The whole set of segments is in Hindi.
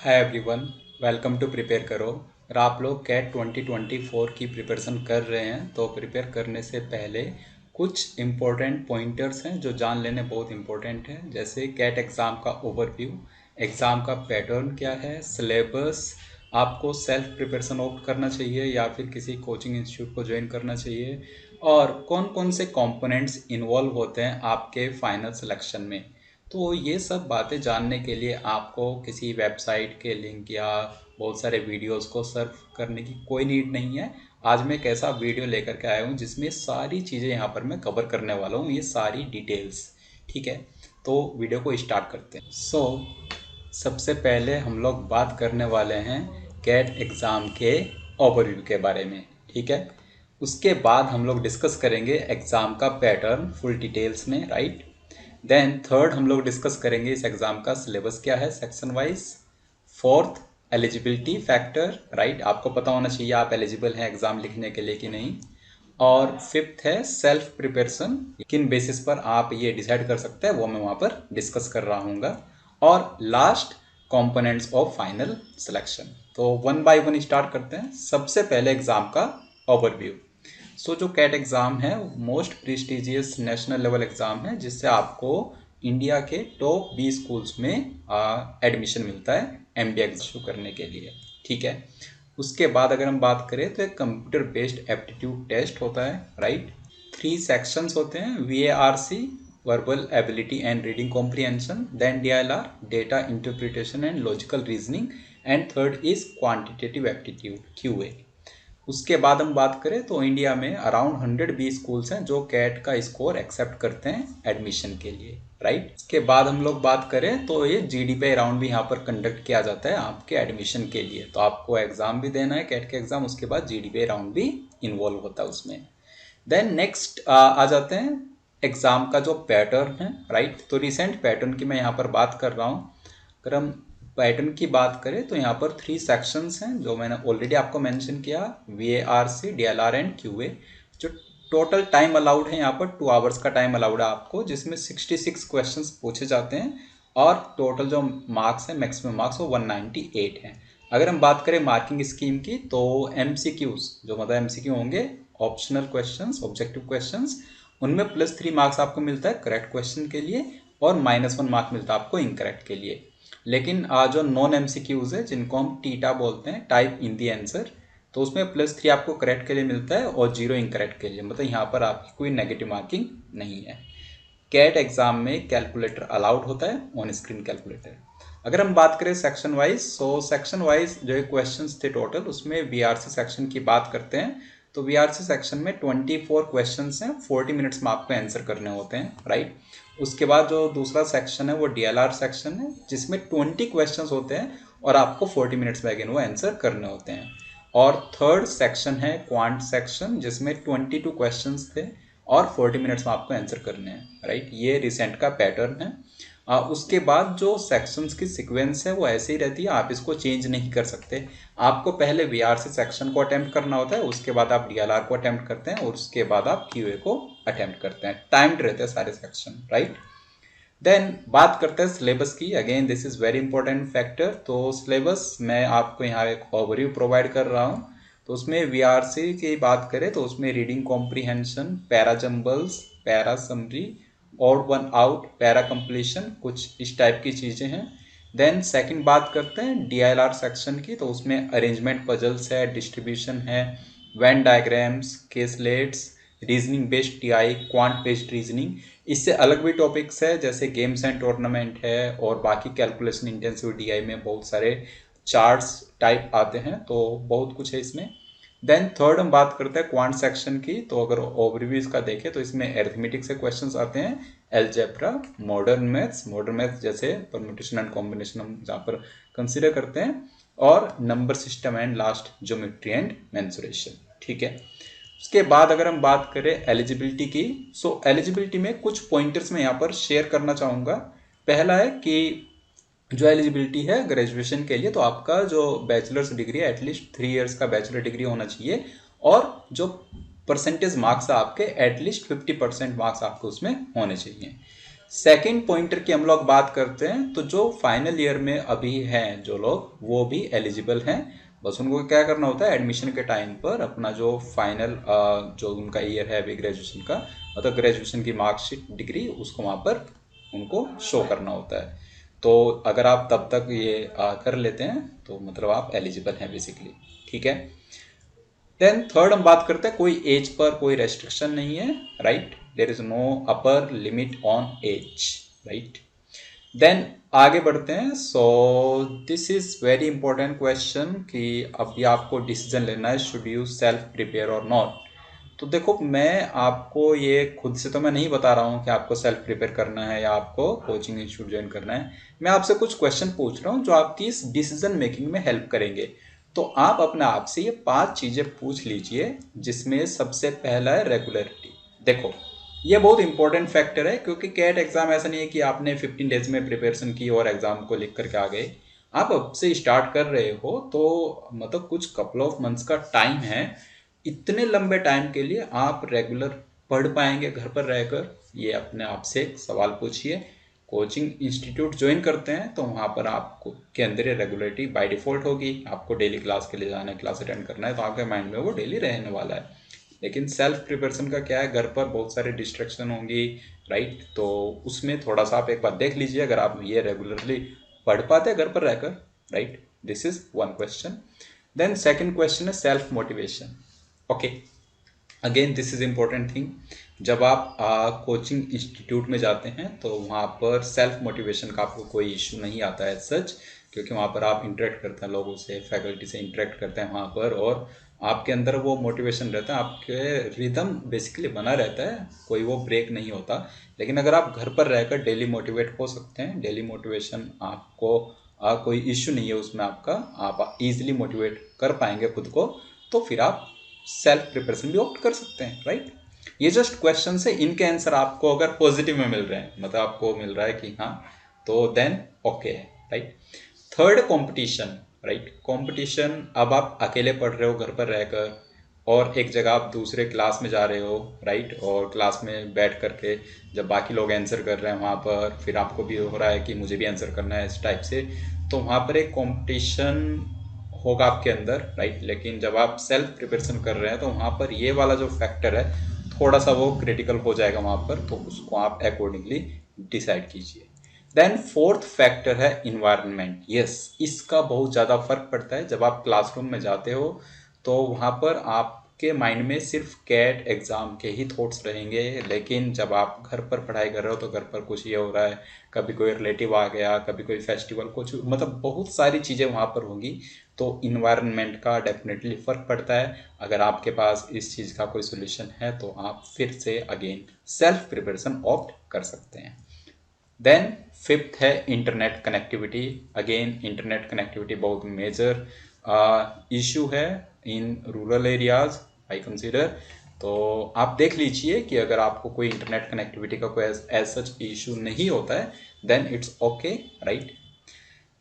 Hi everyone, welcome to prepare करो। अगर आप लोग कैट 2024 की प्रिपरेशन कर रहे हैं तो प्रिपेयर करने से पहले कुछ इम्पोर्टेंट पॉइंटर्स हैं जो जान लेने बहुत इम्पोर्टेंट है। जैसे कैट एग्ज़ाम का ओवरव्यू, एग्ज़ाम का पैटर्न क्या है, सिलेबस, आपको सेल्फ प्रिपरेशन ऑप्ट करना चाहिए या फिर किसी कोचिंग इंस्टीट्यूट को ज्वाइन करना चाहिए, और कौन कौन से कंपोनेंट्स इन्वॉल्व होते हैं आपके फाइनल सिलेक्शन में। तो ये सब बातें जानने के लिए आपको किसी वेबसाइट के लिंक या बहुत सारे वीडियोस को सर्फ करने की कोई नीड नहीं है। आज मैं एक ऐसा वीडियो लेकर के आया हूँ जिसमें सारी चीज़ें यहाँ पर मैं कवर करने वाला हूँ, ये सारी डिटेल्स। ठीक है, तो वीडियो को स्टार्ट करते हैं। सबसे पहले हम लोग बात करने वाले हैं कैट एग्ज़ाम के ओवरव्यू के बारे में। ठीक है, उसके बाद हम लोग डिस्कस करेंगे एग्ज़ाम का पैटर्न फुल डिटेल्स में, राइट। देन थर्ड हम लोग डिस्कस करेंगे इस एग्ज़ाम का सिलेबस क्या है section wise. Fourth, eligibility factor, right, आपको पता होना चाहिए आप एलिजिबल हैं एग्ज़ाम लिखने के लिए कि नहीं। और फिफ्थ है सेल्फ प्रिपरेशन, किन बेसिस पर आप ये डिसाइड कर सकते हैं वो मैं वहाँ पर डिस्कस कर रहा हूँगा। और last, components of final selection. तो वन बाय वन स्टार्ट करते हैं। सबसे पहले एग्ज़ाम का ओवरव्यू। जो कैट एग्ज़ाम है most prestigious national level exam है जिससे आपको इंडिया के टॉप 20 स्कूल्स में एडमिशन मिलता है एमबीए शुरू करने के लिए। ठीक है, उसके बाद अगर हम बात करें तो एक कंप्यूटर बेस्ड एप्टीट्यूड टेस्ट होता है, राइट। 3 सेक्शंस होते हैं, VARC verbal ability and reading comprehension, then DLR data interpretation and logical reasoning, and third is quantitative aptitude QA। उसके बाद हम बात करें तो इंडिया में अराउंड 120 स्कूल्स हैं जो कैट का स्कोर एक्सेप्ट करते हैं एडमिशन के लिए, राइट। इसके बाद हम लोग बात करें तो ये GDPI राउंड भी यहाँ पर कंडक्ट किया जाता है आपके एडमिशन के लिए। तो आपको एग्जाम भी देना है कैट के एग्जाम, उसके बाद GDPI राउंड भी इन्वॉल्व होता है उसमें। देन नेक्स्ट आ जाते हैं एग्जाम का जो पैटर्न है, राइट। तो रिसेंट पैटर्न की मैं यहाँ पर बात कर रहा हूँ। अगर हम पैटर्न की बात करें तो यहाँ पर 3 सेक्शंस हैं जो मैंने ऑलरेडी आपको मेंशन किया, VARC, DLR एंड QA। जो टोटल टाइम अलाउड है यहाँ पर 2 आवर्स का टाइम अलाउड है आपको, जिसमें 66 क्वेश्चंस पूछे जाते हैं और टोटल जो मार्क्स है मैक्सिमम मार्क्स वो 198 हैं। अगर हम बात करें मार्किंग स्कीम की तो MCQs जो मतलब MCQ होंगे, ऑप्शनल क्वेश्चंस, ऑब्जेक्टिव क्वेश्चंस, उनमें +3 मार्क्स आपको मिलता है करेक्ट क्वेश्चन के लिए और -1 मार्क मिलता है आपको इनकरेक्ट के लिए। लेकिन जो नॉन MCQs है जिनको हम टीटा बोलते हैं, टाइप इन दी आंसर, तो उसमें +3 आपको करेक्ट के लिए मिलता है और 0 इनकरेक्ट के लिए, मतलब यहाँ पर आपकी कोई नेगेटिव मार्किंग नहीं है। कैट एग्जाम में कैलकुलेटर अलाउड होता है, ऑन स्क्रीन कैलकुलेटर। अगर हम बात करें सेक्शन वाइज, सेक्शन वाइज जो क्वेश्चंस थे टोटल, उसमें VRC सेक्शन की बात करते हैं तो VRC सेक्शन में 24 क्वेश्चंस हैं, 40 मिनट्स में आपको आंसर करने होते हैं, राइट। उसके बाद जो दूसरा सेक्शन है वो DLR सेक्शन है जिसमें 20 क्वेश्चंस होते हैं और आपको 40 मिनट्स में अगेन वो आंसर करने होते हैं। और थर्ड सेक्शन है क्वांट सेक्शन जिसमें 22 क्वेश्चंस थे और 40 मिनट्स में आपको आंसर करने हैं, राइट। ये रिसेंट का पैटर्न है। उसके बाद जो सेक्शंस की सीक्वेंस है वो ऐसे ही रहती है, आप इसको चेंज नहीं कर सकते। आपको पहले VRC सेक्शन को अटेम्प्ट करना होता है, उसके बाद आप DLR को अटेम्प्ट करते हैं और उसके बाद आप QA को अटेम्प्ट करते हैं। टाइम्ड रहते हैं सारे सेक्शन, राइट। देन बात करते हैं सिलेबस की। Again this is very important factor. तो सिलेबस मैं आपको यहाँ एक ओवरव्यू प्रोवाइड कर रहा हूँ। तो उसमें VRC की बात करें तो उसमें reading comprehension, para jumbles, para summary, odd one out, para completion, कुछ इस टाइप की चीज़ें हैं। देन सेकंड बात करते हैं DLR सेक्शन की। तो उसमें अरेंजमेंट पजल्स है, डिस्ट्रीब्यूशन है, Venn diagrams, केसलेट्स, reasoning based TI, quant based reasoning. इससे अलग भी टॉपिक्स है जैसे गेम्स एंड टूर्नामेंट है और बाकी कैलकुलेशन इंटेंसिव DI में बहुत सारे चार्ट्स टाइप आते हैं, तो बहुत कुछ है इसमें। देन थर्ड हम बात करते हैं क्वांट सेक्शन की। तो अगर ओवरव्यू इसका देखें तो इसमें अरिथमेटिक से क्वेश्चंस आते हैं, एलजेब्रा, मॉडर्न मैथ्स जैसे परम्यूटेशन एंड कॉम्बिनेशन हम जहाँ पर कंसिडर करते हैं, और number system and last geometry and mensuration. ठीक है, उसके बाद अगर हम बात करें एलिजिबिलिटी की, एलिजिबिलिटी में कुछ पॉइंटर्स मैं यहाँ पर शेयर करना चाहूँगा। पहला है कि जो एलिजिबिलिटी है ग्रेजुएशन के लिए, तो आपका जो बैचलर्स डिग्री है एटलीस्ट 3 इयर्स का बैचलर डिग्री होना चाहिए, और जो परसेंटेज मार्क्स है आपके एटलीस्ट 50% मार्क्स आपको उसमें होने चाहिए। सेकंड पॉइंटर की हम लोग बात करते हैं, तो जो फाइनल ईयर में अभी हैं जो लोग, वो भी एलिजिबल हैं। बस उनको क्या करना होता है, एडमिशन के टाइम पर अपना जो फाइनल जो उनका ईयर है अभी ग्रेजुएशन का, मतलब ग्रेजुएशन की मार्कशीट, डिग्री, उसको वहाँ पर उनको शो करना होता है। तो अगर आप तब तक ये कर लेते हैं तो मतलब आप एलिजिबल हैं बेसिकली। ठीक है। देन थर्ड हम बात करते हैं, कोई एज पर कोई रेस्ट्रिक्शन नहीं है, right. There is no upper limit on age, right. Then आगे बढ़ते हैं। So this is very important question कि अभी आपको डिसीजन लेना है, शुड यू सेल्फ प्रिपेयर और नॉट। तो देखो, मैं आपको ये खुद से तो मैं नहीं बता रहा हूँ कि आपको सेल्फ प्रिपेयर करना है या आपको कोचिंग इंस्टीट्यूट ज्वाइन करना है। मैं आपसे कुछ क्वेश्चन पूछ रहा हूँ जो आपकी इस डिसीजन मेकिंग में हेल्प करेंगे। तो आप अपने आप से ये 5 चीज़ें पूछ लीजिए, जिसमें सबसे पहला है रेगुलरिटी। देखो, ये बहुत इंपॉर्टेंट फैक्टर है, क्योंकि कैट एग्जाम ऐसा नहीं है कि आपने 15 डेज में प्रिपरेशन की और एग्जाम को लिख करके आ गए। आप अब से स्टार्ट कर रहे हो तो मतलब कुछ कपल ऑफ मंथ्स का टाइम है। इतने लंबे टाइम के लिए आप रेगुलर पढ़ पाएंगे घर पर रहकर, ये अपने आप से एक सवाल पूछिए। कोचिंग इंस्टीट्यूट ज्वाइन करते हैं तो वहाँ पर आपको के अंदर रेगुलरिटी बाय डिफॉल्ट होगी। आपको डेली क्लास के लिए जाना है, क्लास अटेंड करना है, तो आपके माइंड में वो डेली रहने वाला है। लेकिन सेल्फ प्रिपरेशन का क्या है, घर पर बहुत सारे डिस्ट्रैक्शन होंगी, राइट। तो उसमें थोड़ा सा आप एक बार देख लीजिए, अगर आप ये रेगुलरली पढ़ पाते हैं घर पर रहकर, right. This is one question. Then second question है self motivation. Okay, again this is important thing. जब आप कोचिंग इंस्टीट्यूट में जाते हैं तो वहाँ पर सेल्फ मोटिवेशन का आपको कोई इशू नहीं आता है सच, क्योंकि वहाँ पर आप इंटरेक्ट करते हैं लोगों से, फैकल्टी से इंटरेक्ट करते हैं वहाँ पर, और आपके अंदर वो मोटिवेशन रहता है, आपके रिदम बेसिकली बना रहता है, कोई वो ब्रेक नहीं होता। लेकिन अगर आप घर पर रहकर डेली मोटिवेट हो सकते हैं, डेली मोटिवेशन आपको कोई इश्यू नहीं है उसमें आपका, आप इजीली मोटिवेट कर पाएंगे खुद को, तो फिर आप सेल्फ प्रिपरेशन भी ऑप्ट कर सकते हैं, राइट। ये जस्ट क्वेश्चन से इनके आंसर आपको अगर पॉजिटिव में मिल रहे हैं, मतलब आपको मिल रहा है कि हाँ, तो देन ओके है, right. Third, competition, right. Competition, अब आप अकेले पढ़ रहे हो घर पर रहकर, और एक जगह आप दूसरे क्लास में जा रहे हो, राइट, और क्लास में बैठ करके जब बाकी लोग आंसर कर रहे हैं वहाँ पर, फिर आपको भी हो रहा है कि मुझे भी आंसर करना है इस टाइप से, तो वहाँ पर एक कंपटीशन होगा आपके अंदर, राइट। लेकिन जब आप सेल्फ प्रिपरेशन कर रहे हैं तो वहाँ पर ये वाला जो फैक्टर है थोड़ा सा वो क्रिटिकल हो जाएगा वहाँ पर, तो उसको आप अकॉर्डिंगली डिसाइड कीजिए। देन फोर्थ फैक्टर है इन्वायरमेंट। यस, इसका बहुत ज़्यादा फर्क पड़ता है। जब आप क्लासरूम में जाते हो तो वहाँ पर आपके माइंड में सिर्फ कैट एग्ज़ाम के ही थॉट्स रहेंगे, लेकिन जब आप घर पर पढ़ाई कर रहे हो तो घर पर कुछ ये हो रहा है, कभी कोई रिलेटिव आ गया, कभी कोई फेस्टिवल, कुछ मतलब बहुत सारी चीज़ें वहाँ पर होंगी। तो इन्वायरमेंट का डेफिनेटली फ़र्क पड़ता है। अगर आपके पास इस चीज़ का कोई सोल्यूशन है तो आप फिर से अगेन सेल्फ प्रिपरेशन ऑप्ट कर सकते हैं। देन फिफ्थ है internet connectivity. Again internet connectivity बहुत मेजर इशू है in rural areas, I consider. तो आप देख लीजिए कि अगर आपको कोई इंटरनेट कनेक्टिविटी का कोई एज सच इशू नहीं होता है, देन इट्स ओके, राइट।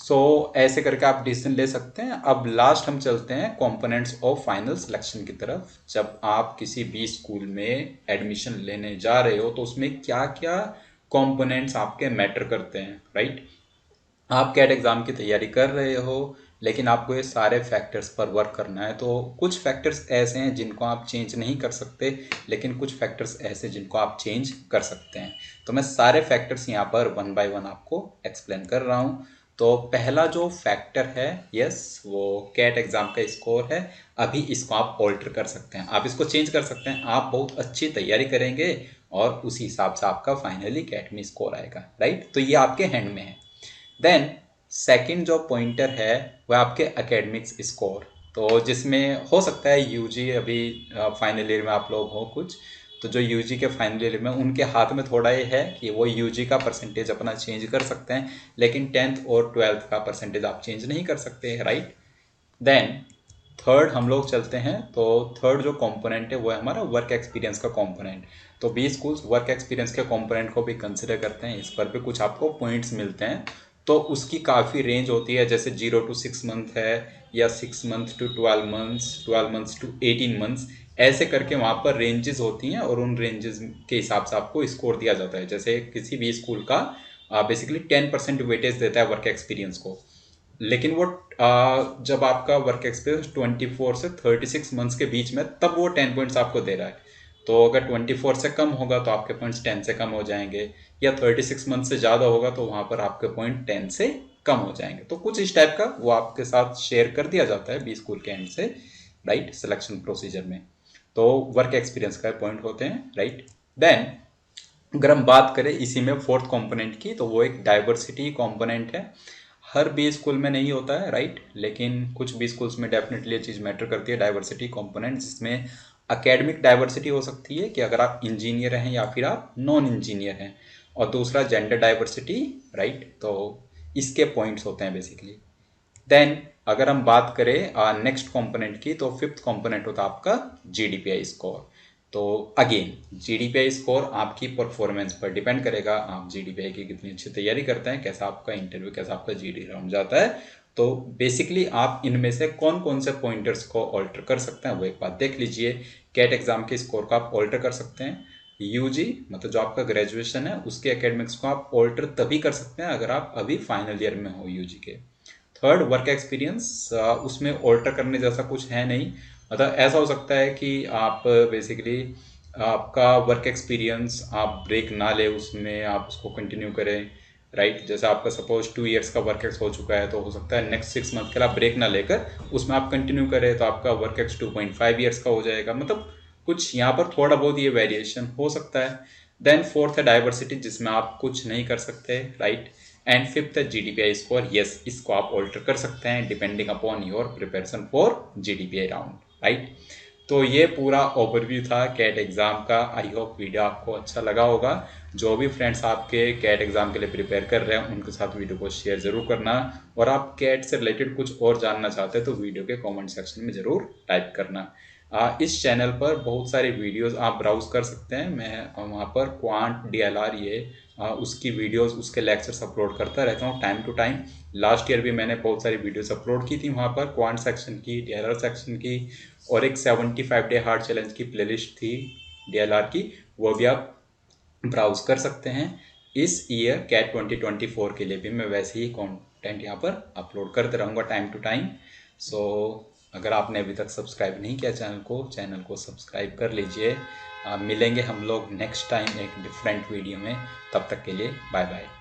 सो ऐसे करके आप डिसीजन ले सकते हैं। अब लास्ट हम चलते हैं कंपोनेंट्स ऑफ फाइनल सिलेक्शन की तरफ। जब आप किसी भी स्कूल में एडमिशन लेने जा रहे हो तो उसमें क्या क्या कंपोनेंट्स आपके मैटर करते हैं, राइट। आप कैट एग्ज़ाम की तैयारी कर रहे हो, लेकिन आपको ये सारे फैक्टर्स पर वर्क करना है। तो कुछ फैक्टर्स ऐसे हैं जिनको आप चेंज नहीं कर सकते, लेकिन कुछ फैक्टर्स ऐसे जिनको आप चेंज कर सकते हैं। तो मैं सारे फैक्टर्स यहाँ पर वन बाय वन आपको एक्सप्लेन कर रहा हूँ। तो पहला जो फैक्टर है, यस, वो कैट एग्ज़ाम का स्कोर है। अभी इसको आप ऑल्टर कर सकते हैं, आप इसको चेंज कर सकते हैं। आप बहुत अच्छी तैयारी करेंगे और उसी हिसाब से आपका फाइनली कैट में स्कोर आएगा, राइट। तो ये आपके हैंड में है। देन सेकंड जो पॉइंटर है वह आपके एकेडमिक्स स्कोर, तो जिसमें हो सकता है यूजी अभी फाइनल ईयर में आप लोग हो कुछ, तो जो यूजी के फाइनल ईयर में उनके हाथ में थोड़ा ये है कि वो यूजी का परसेंटेज अपना चेंज कर सकते हैं, लेकिन 10th और 12th का परसेंटेज आप चेंज नहीं कर सकते, राइट। देन थर्ड हम लोग चलते हैं। तो थर्ड जो कंपोनेंट है वो है हमारा वर्क एक्सपीरियंस का कंपोनेंट। तो बी स्कूल्स वर्क एक्सपीरियंस के कंपोनेंट को भी कंसिडर करते हैं, इस पर भी कुछ आपको पॉइंट्स मिलते हैं। तो उसकी काफ़ी रेंज होती है, जैसे 0 to 6 मंथ है, या 6 month to 12 months, 12 months to 18 months. ऐसे करके वहाँ पर रेंजेस होती हैं और उन रेंजेस के हिसाब से आपको स्कोर दिया जाता है। जैसे किसी भी स्कूल का बेसिकली 10% वेटेज देता है वर्क एक्सपीरियंस को, लेकिन वो जब आपका वर्क एक्सपीरियंस 24 से 36 मंथ्स के बीच में, तब वो 10 पॉइंट्स आपको दे रहा है। तो अगर 24 से कम होगा तो आपके पॉइंट्स 10 से कम हो जाएंगे, या 36 मंथ से ज़्यादा होगा तो वहाँ पर आपके पॉइंट 10 से कम हो जाएंगे। तो कुछ इस टाइप का वो आपके साथ शेयर कर दिया जाता है बी स्कूल के एंड से, राइट, सिलेक्शन प्रोसीजर में। तो वर्क एक्सपीरियंस का पॉइंट होते हैं, राइट। देन अगर हम बात करें इसी में फोर्थ कंपोनेंट की, तो वो एक डाइवर्सिटी कंपोनेंट है। हर बी स्कूल में नहीं होता है, राइट, लेकिन कुछ बी स्कूल्स में डेफिनेटली ये चीज़ मैटर करती है, डाइवर्सिटी कंपोनेंट, जिसमें एकेडमिक डाइवर्सिटी हो सकती है कि अगर आप इंजीनियर हैं या फिर आप नॉन इंजीनियर हैं, और दूसरा जेंडर डाइवर्सिटी, राइट। तो इसके पॉइंट्स होते हैं बेसिकली। देन अगर हम बात करें नेक्स्ट कंपोनेंट की, तो फिफ्थ कंपोनेंट होता है आपका जीडीपीआई स्कोर। तो अगेन जीडीपीआई स्कोर आपकी परफॉर्मेंस पर डिपेंड करेगा, आप जीडीपीआई की कितनी अच्छी तैयारी करते हैं, कैसा आपका इंटरव्यू, कैसा आपका जीडी राउंड जाता है। तो बेसिकली आप इनमें से कौन कौन से पॉइंटर्स को ऑल्टर कर सकते हैं वो एक बात देख लीजिए। कैट एग्जाम के स्कोर को आप ऑल्टर कर सकते हैं। यूजी मतलब जो आपका ग्रेजुएशन है उसके एकेडमिक्स को आप ऑल्टर तभी कर सकते हैं अगर आप अभी फाइनल ईयर में हो यूजी के। थर्ड वर्क एक्सपीरियंस, उसमें ऑल्टर करने जैसा कुछ है नहीं। मतलब ऐसा हो सकता है कि आप बेसिकली आपका वर्क एक्सपीरियंस आप ब्रेक ना ले, उसमें आप उसको कंटिन्यू करें, राइट। जैसे आपका सपोज 2 इयर्स का वर्क एक्स हो चुका है, तो हो सकता है नेक्स्ट 6 मंथ के लिए आप ब्रेक ना लेकर उसमें आप कंटिन्यू करें, तो आपका वर्क एक्स 2.5 ईयर्स का हो जाएगा। मतलब कुछ यहाँ पर थोड़ा बहुत ये वेरिएशन हो सकता है। देन फोर्थ है डाइवर्सिटी, जिसमें आप कुछ नहीं कर सकते, राइट। एंड फिफ्थ है जीडीपीआई स्कोर, यस, इसको आप ऑल्टर कर सकते हैं depending upon your preparation for GDPI round, right. तो ये पूरा ओवरव्यू था कैट एग्ज़ाम का। आई होप वीडियो आपको अच्छा लगा होगा। जो भी फ्रेंड्स आपके कैट एग्ज़ाम के लिए प्रिपेयर कर रहे हैं उनके साथ वीडियो को शेयर ज़रूर करना, और आप कैट से रिलेटेड कुछ और जानना चाहते हैं तो वीडियो के कमेंट सेक्शन में ज़रूर टाइप करना। इस चैनल पर बहुत सारी वीडियोस आप ब्राउज कर सकते हैं। मैं वहाँ पर क्वांट डीएलआर ये उसकी वीडियोस, उसके लेक्चर्स अपलोड करता रहता हूँ time to time. Last year भी मैंने बहुत सारी वीडियोस अपलोड की थी वहाँ पर, क्वांट सेक्शन की, डीएलआर सेक्शन की, और एक 75 डे हार्ड चैलेंज की प्लेलिस्ट थी डीएलआर की, वो भी आप ब्राउज कर सकते हैं। इस ईयर कैट 2024 के लिए भी मैं वैसे ही कंटेंट यहाँ पर अपलोड करते रहूँगा टाइम टू टाइम। सो अगर आपने अभी तक सब्सक्राइब नहीं किया चैनल को सब्सक्राइब कर लीजिए। मिलेंगे हम लोग नेक्स्ट टाइम एक डिफरेंट वीडियो में, तब तक के लिए बाय बाय।